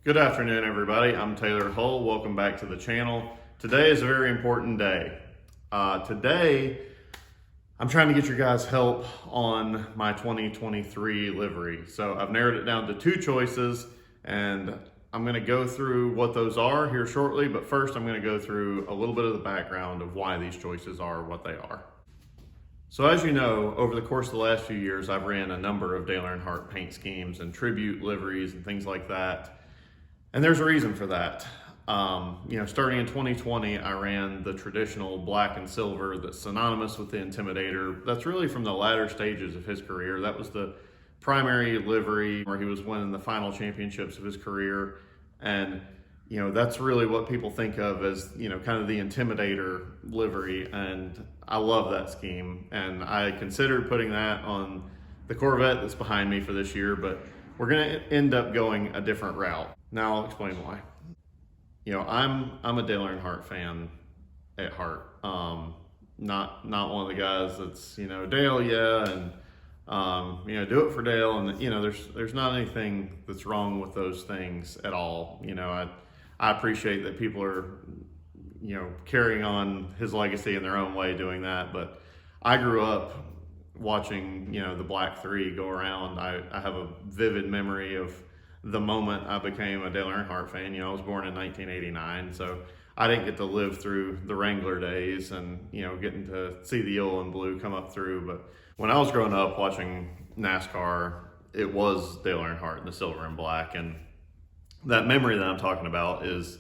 Good afternoon, everybody. I'm Taylor Hull. Welcome back to the channel. Today is a very important day. Today, I'm trying to get your guys' help on my 2023 livery. So I've narrowed it down to two choices, and I'm going to go through what those are here shortly. But first, I'm going to go through a little bit of the background of why these choices are what they are. So as you know, over the course of the last few years, I've ran a number of Dale Earnhardt paint schemes and tribute liveries and things like that. And there's a reason for that. Starting in 2020, I ran the traditional black and silver that's synonymous with the Intimidator. That's really from the latter stages of his career. That was the primary livery where he was winning the final championships of his career. And, that's really what people think of as, kind of the Intimidator livery. And I love that scheme. And I considered putting that on the Corvette that's behind me for this year, but we're going to end up going a different route. Now I'll explain why. I'm a Dale Earnhardt fan at heart. Not one of the guys that's Dale, yeah, and do it for Dale, and there's not anything that's wrong with those things at all. I appreciate that people are carrying on his legacy in their own way, doing that. But I grew up watching the Black Three go around. I have a vivid memory of the moment I became a Dale Earnhardt fan. I was born in 1989, so I didn't get to live through the Wrangler days and getting to see the yellow and blue come up through. But when I was growing up watching NASCAR, it was Dale Earnhardt in the silver and black. And that memory that I'm talking about is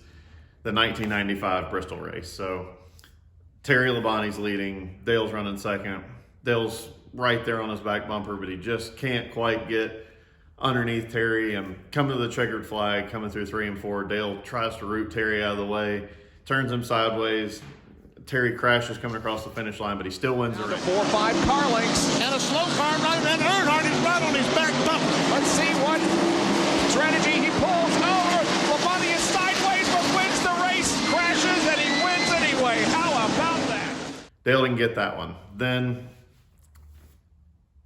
the 1995 Bristol race. So Terry Labonte's leading, Dale's running second. Dale's right there on his back bumper, but he just can't quite get underneath Terry and coming to the checkered flag, coming through 3 and 4. Dale tries to root Terry out of the way, turns him sideways. Terry crashes coming across the finish line, but he still wins the race. 4-5 car lengths and a slow car right, and Earnhardt is right on his back bumper. Let's see what strategy he pulls. Oh, Labonte is sideways but wins the race, crashes, and he wins anyway. How about that? Dale didn't get that one. Then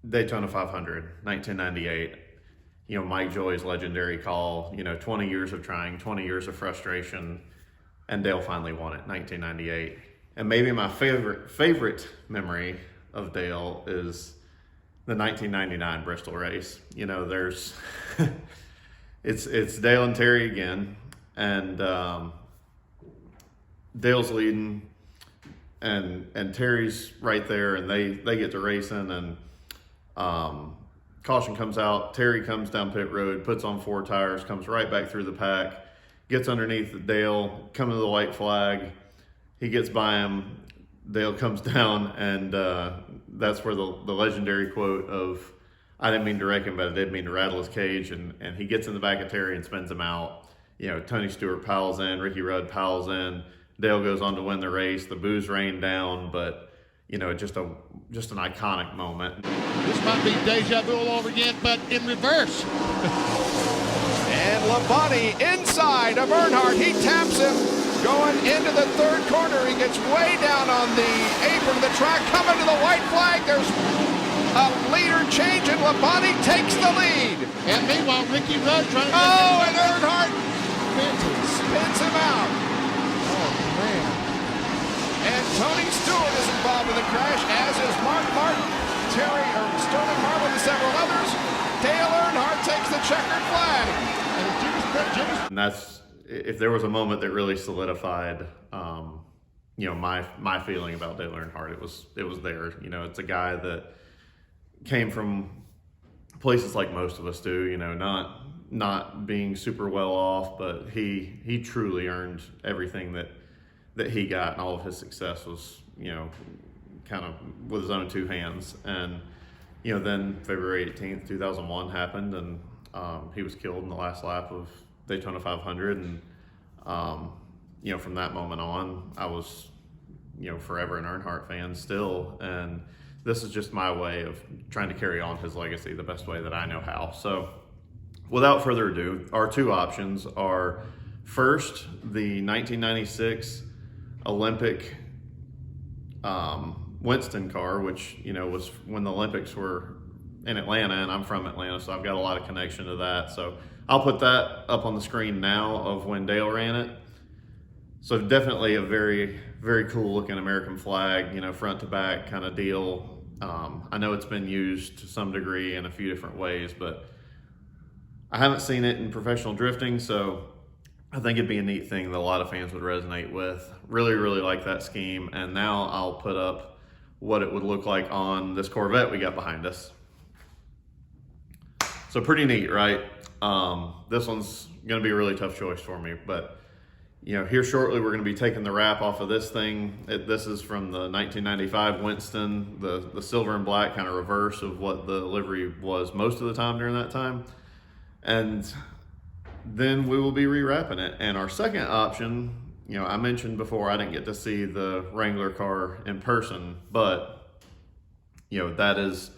Daytona 500, 1998. Mike Joy's legendary call, 20 years of trying, 20 years of frustration, and Dale finally won it, 1998. And maybe my favorite memory of Dale is the 1999 Bristol race. There's, it's Dale and Terry again, and Dale's leading, and Terry's right there, and they get to racing, and caution comes out. Terry comes down pit road, puts on 4 tires, comes right back through the pack, gets underneath Dale, coming to the white flag. He gets by him. Dale comes down, and that's where the legendary quote of, "I didn't mean to wreck him, but I did mean to rattle his cage," and he gets in the back of Terry and spins him out. Tony Stewart piles in, Ricky Rudd piles in. Dale goes on to win the race. The boos rain down, but just an iconic moment. This might be deja vu all over again, but in reverse. And Labonte inside of Earnhardt. He taps him going into the third corner. He gets way down on the apron of the track, coming to the white flag. There's a leader change, and Labonte takes the lead. And meanwhile, Ricky Rudd trying to and Earnhardt spins him out. Oh, man. And Tony Stewart is involved in the crash, as is Mark Martin, Sterling Marlin, and several others. Dale Earnhardt takes the checkered flag. And that's, if there was a moment that really solidified, my feeling about Dale Earnhardt, it was there. It's a guy that came from places like most of us do. Not being super well off, but he truly earned everything that he got, and all of his success was, kind of with his own 2 hands. And, then February 18th, 2001 happened, and he was killed in the last lap of Daytona 500. And, from that moment on, I was, forever an Earnhardt fan still. And this is just my way of trying to carry on his legacy the best way that I know how. So without further ado, our 2 options are, first, the 1996 Olympic Winston car, which was when the Olympics were in Atlanta, and I'm from Atlanta, so I've got a lot of connection to that. So I'll put that up on the screen now of when Dale ran it. So definitely a very, very cool looking American flag, you know, front to back kind of deal. I know it's been used to some degree in a few different ways, but I haven't seen it in professional drifting, so I think it'd be a neat thing that a lot of fans would resonate with. Really, really like that scheme. And now I'll put up what it would look like on this Corvette we got behind us. So pretty neat, right? This one's gonna be a really tough choice for me, but you know, here shortly we're gonna be taking the wrap off of this thing. This is from the 1995 Winston, the silver and black kind of reverse of what the livery was most of the time during that time. And then we will be rewrapping it. And our second option, you know, I mentioned before I didn't get to see the Wrangler car in person, but you know, that is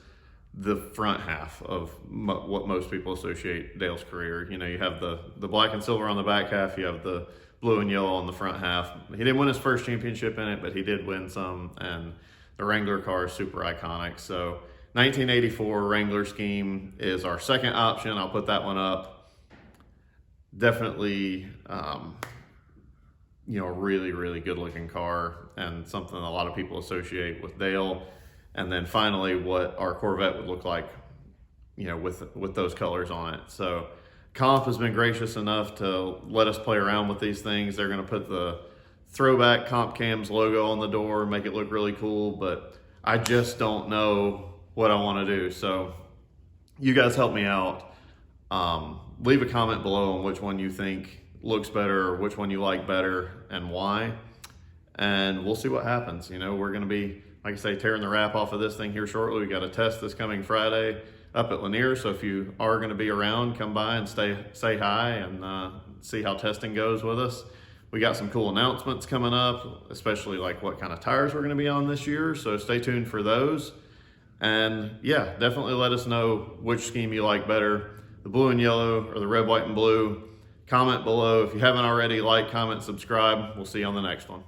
the front half of what most people associate Dale's career. You know, you have the black and silver on the back half, you have the blue and yellow on the front half. He didn't win his first championship in it, but he did win some, and the Wrangler car is super iconic. So 1984 Wrangler scheme is our second option. I'll put that one up. Definitely, you know, really, really good looking car and something a lot of people associate with Dale. And then finally, what our Corvette would look like, you know, with those colors on it. So Comp has been gracious enough to let us play around with these things. They're going to put the throwback Comp Cams logo on the door, make it look really cool, but I just don't know what I want to do. So you guys help me out. Leave a comment below on which one you think looks better or which one you like better and why. And we'll see what happens. You know, we're going to be, like I say, tearing the wrap off of this thing here shortly. We got a test this coming Friday up at Lanier. So if you are going to be around, come by and say hi and see how testing goes with us. We got some cool announcements coming up, especially like what kind of tires we're going to be on this year. So stay tuned for those. And yeah, definitely let us know which scheme you like better, the blue and yellow or the red, white, and blue. Comment below. If you haven't already, like, comment, subscribe. We'll see you on the next one.